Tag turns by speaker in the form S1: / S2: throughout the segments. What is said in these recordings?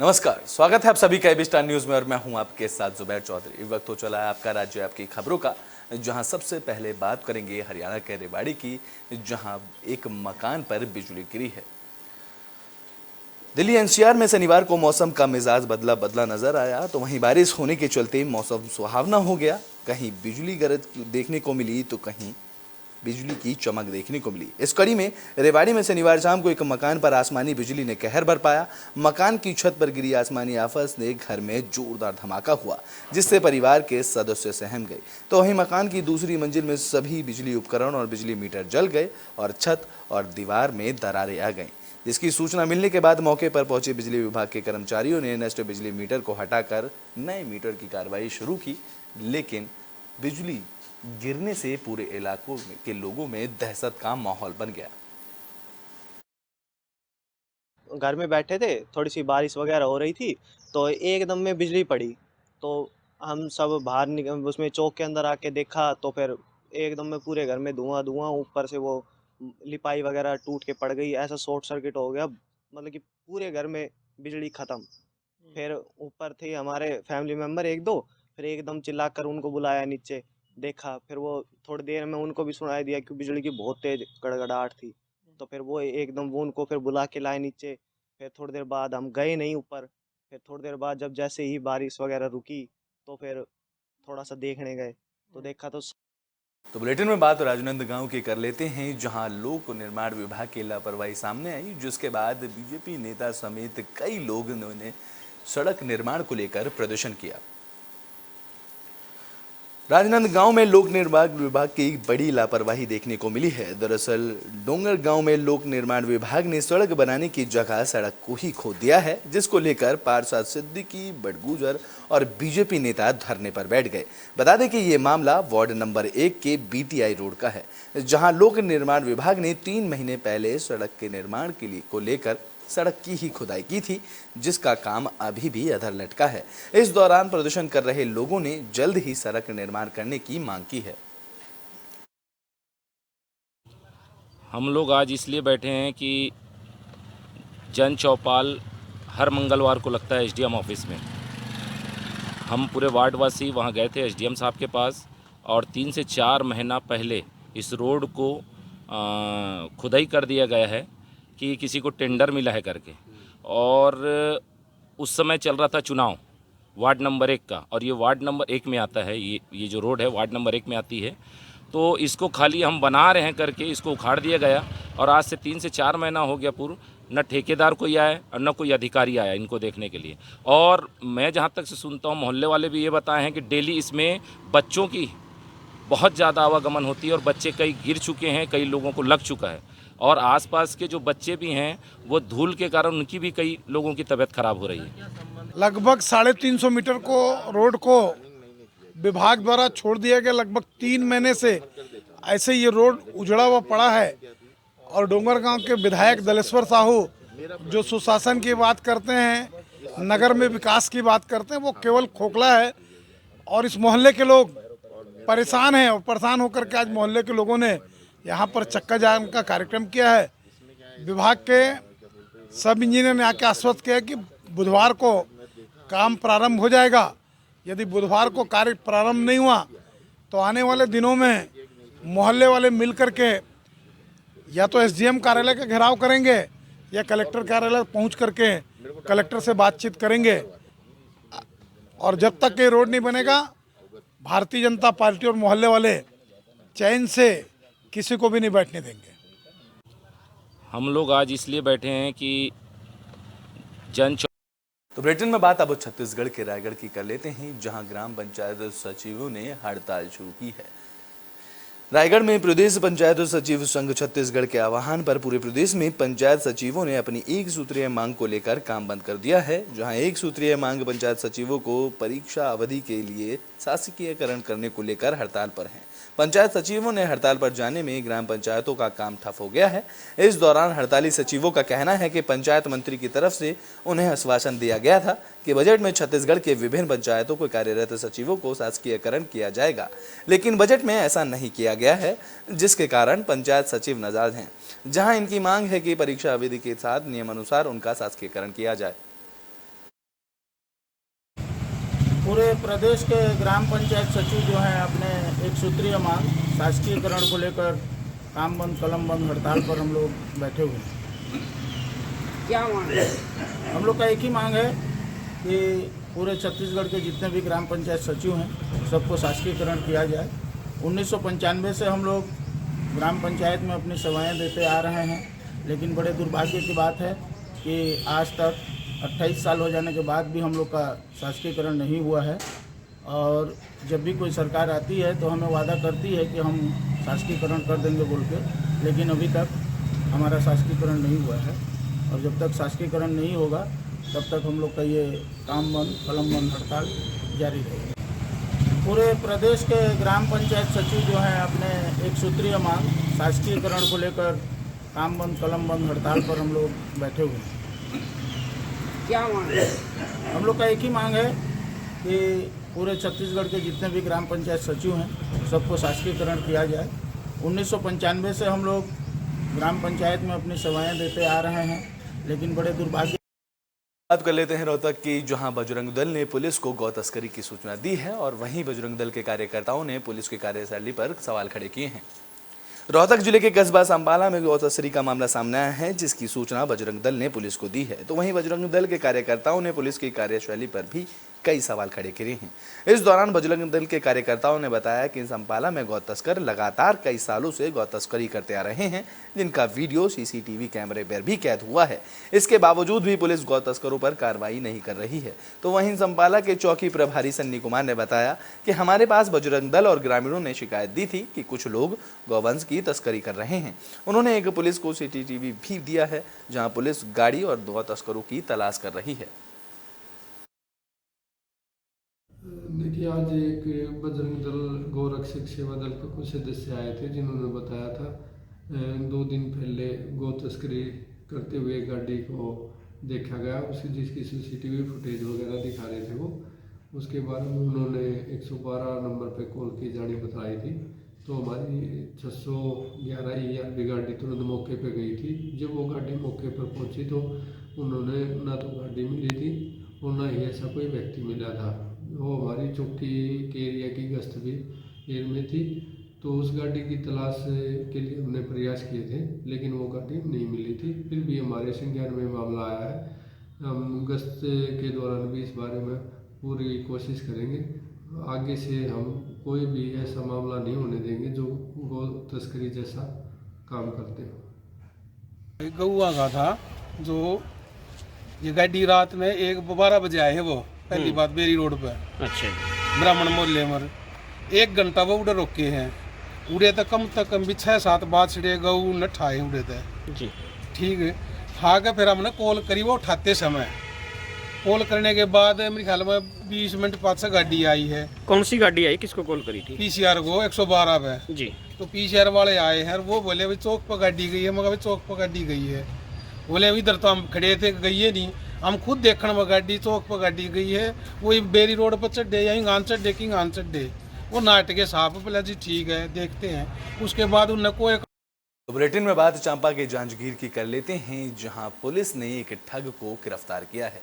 S1: नमस्कार, स्वागत है आप सभी का एबी स्टार न्यूज में और मैं हूं आपके साथ जुबैर चौधरी। वक्त हो चला है आपका राज्य आपकी खबरों का, जहां सबसे पहले बात करेंगे हरियाणा के रेवाड़ी की, जहां एक मकान पर बिजली गिरी है। दिल्ली एनसीआर में शनिवार को मौसम का मिजाज बदला बदला नजर आया, तो वहीं बारिश होने के चलते मौसम सुहावना हो गया। कहीं बिजली गरज देखने को मिली तो कहीं बिजली की चमक देखने को मिली। इस कड़ी में रेवाड़ी में शनिवार शाम को एक मकान पर आसमानी बिजली ने कहर बरपाया। मकान की छत पर गिरी आसमानी आफत ने घर में जोरदार धमाका हुआ, जिससे परिवार के सदस्य सहम गए। तो वहीं मकान की दूसरी मंजिल में सभी बिजली उपकरण और बिजली मीटर जल गए और छत और दीवार में दरारें आ गईं। जिसकी सूचना मिलने के बाद मौके पर पहुंचे बिजली विभाग के कर्मचारियों ने नष्ट बिजली मीटर को हटाकर नए मीटर की कार्रवाई शुरू की, लेकिन बिजली गिरने से पूरे इलाकों के लोगों में दहशत का माहौल बन गया।
S2: घर में बैठे थे, थोड़ी सी बारिश वगैरह हो रही थी तो एकदम में बिजली पड़ी। तो हम सब बाहर निकल उसमें चौक के अंदर आके देखा तो फिर एकदम में पूरे घर में धुआं धुआं, ऊपर से वो लिपाई वगैरह टूट के पड़ गई, ऐसा शॉर्ट सर्किट हो गया, मतलब कि पूरे घर में बिजली खत्म। फिर ऊपर थे हमारे फैमिली मेंबर एक दो, फिर एकदम चिल्लाकर उनको बुलाया नीचे, देखा, फिर वो थोड़ी देर में उनको भी सुनाई दिया कि बिजली की बहुत तेज गड़गड़ाहट थी। तो फिर वो एकदम वो उनको फिर बुला के लाए नीचे। फिर थोड़ी देर बाद हम गए नहीं ऊपर। फिर थोड़ी देर बाद जब जैसे ही बारिश वगैरह रुकी तो फिर थोड़ा सा देखने गए तो देखा तो
S1: तो बुलेटिन में बात राजनांदगांव की कर लेते हैं, जहां लोक निर्माण विभाग की लापरवाही सामने आई, जिसके बाद बीजेपी नेता समेत कई लोगों ने सड़क निर्माण को लेकर प्रदर्शन किया। राजनांदगांव में लोक निर्माण विभाग की बड़ी लापरवाही देखने को मिली है। दरअसल डोंगर गांव में लोक निर्माण विभाग ने सड़क बनाने की जगह सड़क को ही खोद दिया है, जिसको लेकर पार्षद सिद्दीकी, बड़गुजर और बीजेपी नेता धरने पर बैठ गए। बता दें कि ये मामला वार्ड नंबर 1 के बीटीआई रोड का है, जहां लोक निर्माण विभाग ने 3 महीने पहले सड़क के निर्माण के लिए को लेकर सड़क की ही खुदाई की थी, जिसका काम अभी भी अधर लटका है। इस दौरान प्रदर्शन कर रहे लोगों ने जल्द ही सड़क निर्माण करने की मांग की है।
S3: हम लोग आज इसलिए बैठे हैं कि जन चौपाल हर मंगलवार को लगता है एसडीएम ऑफिस में। हम पूरे वार्डवासी वहां गए थे एसडीएम साहब के पास, और 3 से 4 महीना पहले इस रोड को खुदाई कर दिया गया है कि किसी को टेंडर मिला है करके। और उस समय चल रहा था चुनाव वार्ड नंबर 1 का, और ये वार्ड नंबर 1 में आता है, ये जो रोड है वार्ड नंबर 1 में आती है। तो इसको खाली हम बना रहे हैं करके इसको उखाड़ दिया गया, और आज से 3 से 4 महीना हो गया पूर्व, न ठेकेदार कोई आया और न कोई अधिकारी आया इनको देखने के लिए। और मैं जहाँ तक से सुनता हूँ, मोहल्ले वाले भी ये बताए हैं कि डेली इसमें बच्चों की बहुत ज़्यादा आवागमन होती है, और बच्चे कई गिर चुके हैं, कई लोगों को लग चुका है, और आसपास के जो बच्चे भी हैं वो धूल के कारण उनकी भी कई लोगों की तबीयत खराब हो रही है।
S4: लगभग 350 मीटर को रोड को विभाग द्वारा छोड़ दिया गया। लगभग 3 महीने से ऐसे ये रोड उजड़ा हुआ पड़ा है, और डोंगरगांव के विधायक दलेश्वर साहू जो सुशासन की बात करते हैं, नगर में विकास की बात करते हैं, वो केवल खोखला है। और इस मोहल्ले के लोग परेशान हैं, और परेशान होकर के आज मोहल्ले के लोगों ने यहाँ पर चक्का जाम का कार्यक्रम किया है। विभाग के सब इंजीनियर ने आके आश्वस्त किया कि बुधवार को काम प्रारंभ हो जाएगा। यदि बुधवार को कार्य प्रारंभ नहीं हुआ तो आने वाले दिनों में मोहल्ले वाले मिल कर के या तो एसडीएम कार्यालय का घेराव करेंगे या कलेक्टर कार्यालय पहुंच करके कलेक्टर से बातचीत करेंगे। और जब तक ये रोड नहीं बनेगा, भारतीय जनता पार्टी और मोहल्ले वाले चैन से किसी को भी नहीं बैठने देंगे।
S3: हम लोग आज इसलिए बैठे हैं कि
S1: तो बुलेटिन में बात अब छत्तीसगढ़ के रायगढ़ की कर लेते हैं, जहां ग्राम पंचायत सचिवों ने हड़ताल शुरू की है। रायगढ़ में प्रदेश पंचायत सचिव संघ छत्तीसगढ़ के आह्वान पर पूरे प्रदेश में पंचायत सचिवों ने अपनी एक सूत्रीय मांग को लेकर काम बंद कर दिया है। जहां एक सूत्रीय मांग पंचायत सचिवों को परीक्षा अवधि के लिए शासकीयकरण करने को लेकर हड़ताल पर हैं। पंचायत सचिवों ने हड़ताल पर जाने में ग्राम पंचायतों का काम ठप हो गया है। इस दौरान हड़ताली सचिवों का कहना है कि पंचायत मंत्री की तरफ से उन्हें आश्वासन दिया गया था कि बजट में छत्तीसगढ़ के विभिन्न पंचायतों को कार्यरत सचिवों को शासकीयकरण किया जाएगा, लेकिन बजट में ऐसा नहीं किया गया है, जिसके कारण पंचायत सचिव नाराज हैं। जहां इनकी मांग है कि परीक्षा अवधि के साथ नियमानुसार उनका शासकीयकरण किया जाए।
S5: पूरे प्रदेश के ग्राम पंचायत सचिव जो हैं अपने एक सूत्रीय मांग शासकीयकरण को लेकर काम बंद कलम बंद हड़ताल पर हम लोग बैठे हुए हैं।
S6: क्या मांग है?
S5: हम लोग का एक ही मांग है कि पूरे छत्तीसगढ़ के जितने भी ग्राम पंचायत सचिव हैं सबको शासकीयकरण किया जाए। 1995 से हम लोग ग्राम पंचायत में अपनी सेवाएं देते आ रहे हैं, लेकिन बड़े दुर्भाग्य की बात है कि आज तक 28 साल हो जाने के बाद भी हम लोग का शासकीयकरण नहीं हुआ है। और जब भी कोई सरकार आती है तो हमें वादा करती है कि हम शासकीयकरण कर देंगे बोल के, लेकिन अभी तक हमारा शासकीयकरण नहीं हुआ है। और जब तक शासकीयकरण नहीं होगा तब तक हम लोग का ये काम बंद कलम बंद हड़ताल जारी रहेगा। पूरे प्रदेश के ग्राम पंचायत सचिव जो हैं अपने एक सूत्रीय मांग शासकीयकरण को लेकर काम बंद कलम बंद हड़ताल पर हम लोग बैठे हुए हैं।
S6: क्या मांग है?
S5: हम लोग का एक ही मांग है कि पूरे छत्तीसगढ़ के जितने भी ग्राम पंचायत सचिव हैं सबको शासकीयकरण किया जाए। 1995 से हम लोग ग्राम पंचायत में अपनी सेवाएं देते आ रहे हैं, लेकिन बड़े दुर्भाग्य
S1: बात कर लेते हैं रोहतक की, जहां बजरंग दल ने पुलिस को गौ तस्करी की सूचना दी है और वहीं बजरंग दल के कार्यकर्ताओं ने पुलिस की कार्यशैली पर सवाल खड़े किए हैं। रोहतक जिले के कस्बा संबाला में गौ तस्करी का मामला सामने आया है, जिसकी सूचना बजरंग दल ने पुलिस को दी है। तो वहीं बजरंग दल के कार्यकर्ताओं ने पुलिस की कार्यशैली पर भी कई सवाल खड़े किए हैं। इस दौरान बजरंग दल के कार्यकर्ताओं ने बताया कि संपाला में गौ तस्कर लगातार कई सालों से गौ तस्करी करते आ रहे हैं, जिनका वीडियो सीसीटीवी कैमरे पर भी कैद हुआ है। इसके बावजूद भी पुलिस गौ तस्करों पर कार्रवाई नहीं कर रही है। तो वहीं संपाला के चौकी प्रभारी सन्नी कुमार ने बताया कि हमारे पास बजरंग दल और ग्रामीणों ने शिकायत दी थी कि कुछ लोग गौवंश की तस्करी कर रहे हैं। उन्होंने एक पुलिस को सीसीटीवी भी दिया है, जहां पुलिस गाड़ी और गौ तस्करों की तलाश कर रही है।
S7: देखिए, आज एक बजरंग दल गौरक्षक सेवा दल के कुछ सदस्य आए थे, जिन्होंने बताया था 2 दिन पहले गौ तस्करी करते हुए गाड़ी को देखा गया, उसकी जिसकी सीसीटीवी फुटेज वगैरह दिखा रहे थे वो। उसके बारे में उन्होंने 112 नंबर पे कॉल की जानी बताई थी। तो हमारी 611 ERB गाड़ी तुरंत मौके पे गई थी। जब वो गाड़ी मौके पर पहुंची तो उन्होंने ना तो गाड़ी मिली थी और ना ही ऐसा कोई व्यक्ति मिला था। वो हमारी चौकी के एरिया की गश्त भी एयर में थी, तो उस गाड़ी की तलाश के लिए हमने प्रयास किए थे, लेकिन वो गाड़ी नहीं मिली थी। फिर भी हमारे संज्ञान में मामला आया है। हम गश्त के दौरान भी इस बारे में पूरी कोशिश करेंगे। आगे से हम कोई भी ऐसा मामला नहीं होने देंगे जो गौ तस्करी जैसा काम करते हो।
S8: गौआ का था जो ये गाड़ी रात में 12 बजे आए हैं। वो पहली बात बेरी रोड पर,
S6: अच्छा,
S8: ब्राह्मण मोहल्ले में 1 घंटा वो उड़े रोके हैं। उड़े तो कम से कम भी 6-7 बाछड़े गऊ न ठाए उड़े थे जी। ठीक है, ठा के फिर हमने कॉल करी। वो उठाते समय कॉल करने के बाद मेरे ख्याल में 20 मिनट बाद से गाड़ी आई है।
S6: कौन सी गाड़ी आई? किसको कॉल करी थी?
S8: PCR को 112 पे
S6: जी।
S8: तो PCR वाले आए हैं और वो बोले भाई चौक पर गाड़ी गई है। मगर भाई चौक पर गाड़ी गई है। बोले इधर तो हम खड़े थे, गई है नहीं। हम खुद देखने में गाड़ी चौक पर गाड़ी गई है। वही बेरी रोड पर चढ़े या गान चढ़े कि गान चढ़े वो नाट के साफ बोला जी ठीक है देखते हैं। उसके बाद उन कोई
S1: तो बुलेटिन में बात चांपा के जांजगीर की कर लेते हैं, जहां पुलिस ने एक ठग को गिरफ्तार किया है।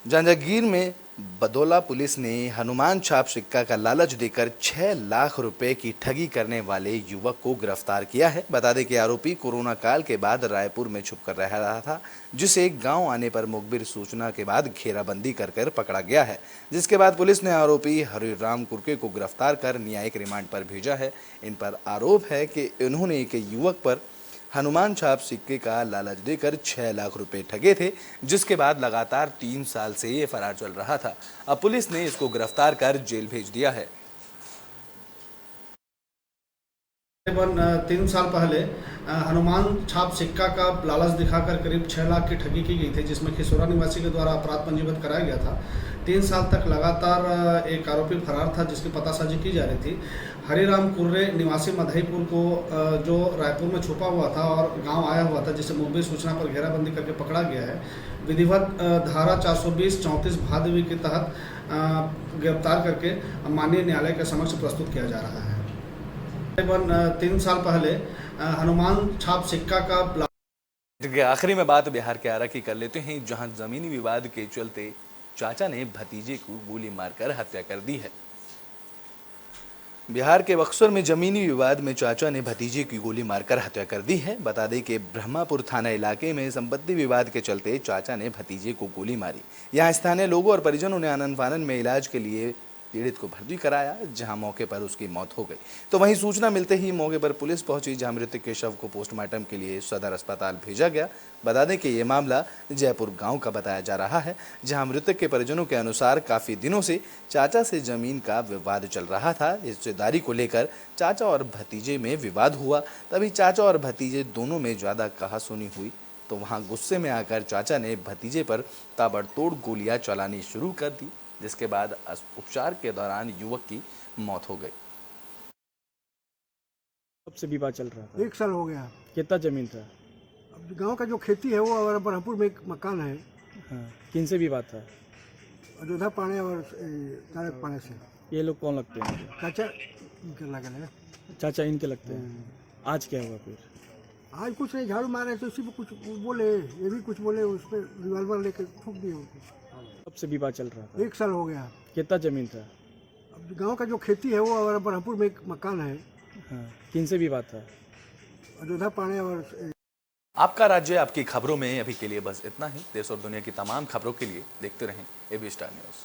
S1: जांजगीर में बदौला पुलिस ने हनुमान छाप सिक्का का लालच देकर 6 लाख रुपए की ठगी करने वाले युवक को गिरफ्तार किया है। बता दें कि आरोपी कोरोना काल के बाद रायपुर में छुपकर रह रहा था, जिसे गांव आने पर मुखबिर सूचना के बाद घेराबंदी कर पकड़ा गया है, जिसके बाद पुलिस ने आरोपी हरिराम कुर्के को गिरफ्तार कर न्यायिक रिमांड पर भेजा है। इन पर आरोप है कि इन्होंने एक युवक पर हनुमान छाप सिक्के का लालच देकर 6 लाख रुपए ठगे थे, जिसके बाद लगातार 3 साल से ये फरार चल रहा था। अब पुलिस ने इसको गिरफ्तार कर जेल भेज दिया है।
S9: तकरीबन 3 साल पहले हनुमान छाप सिक्का का लालच दिखाकर करीब 6 लाख की ठगी की गई थी, जिसमें खिसौरा निवासी के द्वारा अपराध पंजीबद्ध कराया गया था। 3 साल तक लगातार एक आरोपी फरार था, जिसकी पतासाजी की जा रही थी। हरिराम कुर्रे निवासी मधईपुर को जो रायपुर में छुपा हुआ था और गांव आया हुआ था, जिसे मुखबिर सूचना पर घेराबंदी करके पकड़ा गया है। विधिवत धारा 420-34 भादवी के तहत गिरफ्तार करके माननीय न्यायालय के समक्ष प्रस्तुत किया जा रहा है। तकरीबन 3 साल पहले हनुमान छाप सिक्का का
S1: आखिरी में बात बिहार के आरा की कर लेते हैं, जहां जमीनी विवाद के चलते चाचा ने भतीजे को गोली मारकर हत्या कर दी है। बिहार के बक्सर में जमीनी विवाद में चाचा ने भतीजे की गोली मारकर हत्या कर दी है। बता दें कि ब्रह्मापुर थाना इलाके में संपत्ति विवाद के चलते चाचा ने भतीजे को गोली मारी। यहां स्थानीय लोगों और परिजनों ने आनन फानन में इलाज के लिए पीड़ित को भर्ती कराया, जहां मौके पर उसकी मौत हो गई। तो वहीं सूचना मिलते ही मौके पर पुलिस पहुंची, जहां मृतक के शव को पोस्टमार्टम के लिए सदर अस्पताल भेजा गया। बता दें कि ये मामला जयपुर गांव का बताया जा रहा है, जहां मृतक के परिजनों के अनुसार काफी दिनों से चाचा से जमीन का विवाद चल रहा था। हिस्सेदारी को लेकर चाचा और भतीजे में विवाद हुआ। तभी चाचा और भतीजे दोनों में ज्यादा कहासुनी हुई, तो वहां गुस्से में आकर चाचा ने भतीजे पर ताबड़तोड़ गोलियां चलानी शुरू कर दी, जिसके बाद उपचार के दौरान युवक की मौत हो गई।
S10: कब से विवाद चल रहा था?
S11: 1 साल हो गया।
S10: कितना जमीन था?
S11: अब गांव का जो खेती है वो और ब्रह्मपुर में एक मकान है।
S10: हाँ, किन से विवाद था?
S11: अयोध्या पाने और तारक पाने से।
S10: ये लोग कौन लगते हैं?
S11: चाचा इनके लगे है।
S10: चाचा इनके लगते हैं। आज क्या हुआ फिर?
S11: आज कुछ नहीं, झाड़ू मारे तो उसी पे कुछ बोले, ये भी कुछ बोले, उस पर रिवॉल्वर लेकर ठोक दिए उनको।
S10: कब से विवाद चल रहा था?
S11: 1 साल हो गया।
S10: कितना जमीन था?
S11: अब गांव का जो खेती है वो और ब्रह्मपुर में एक मकान है।
S10: हाँ, किन से विवाद था?
S11: अयोध्या पाने और
S1: आपका राज्य आपकी खबरों में अभी के लिए बस इतना ही। देश और दुनिया की तमाम खबरों के लिए देखते रहें एबी स्टार न्यूज़।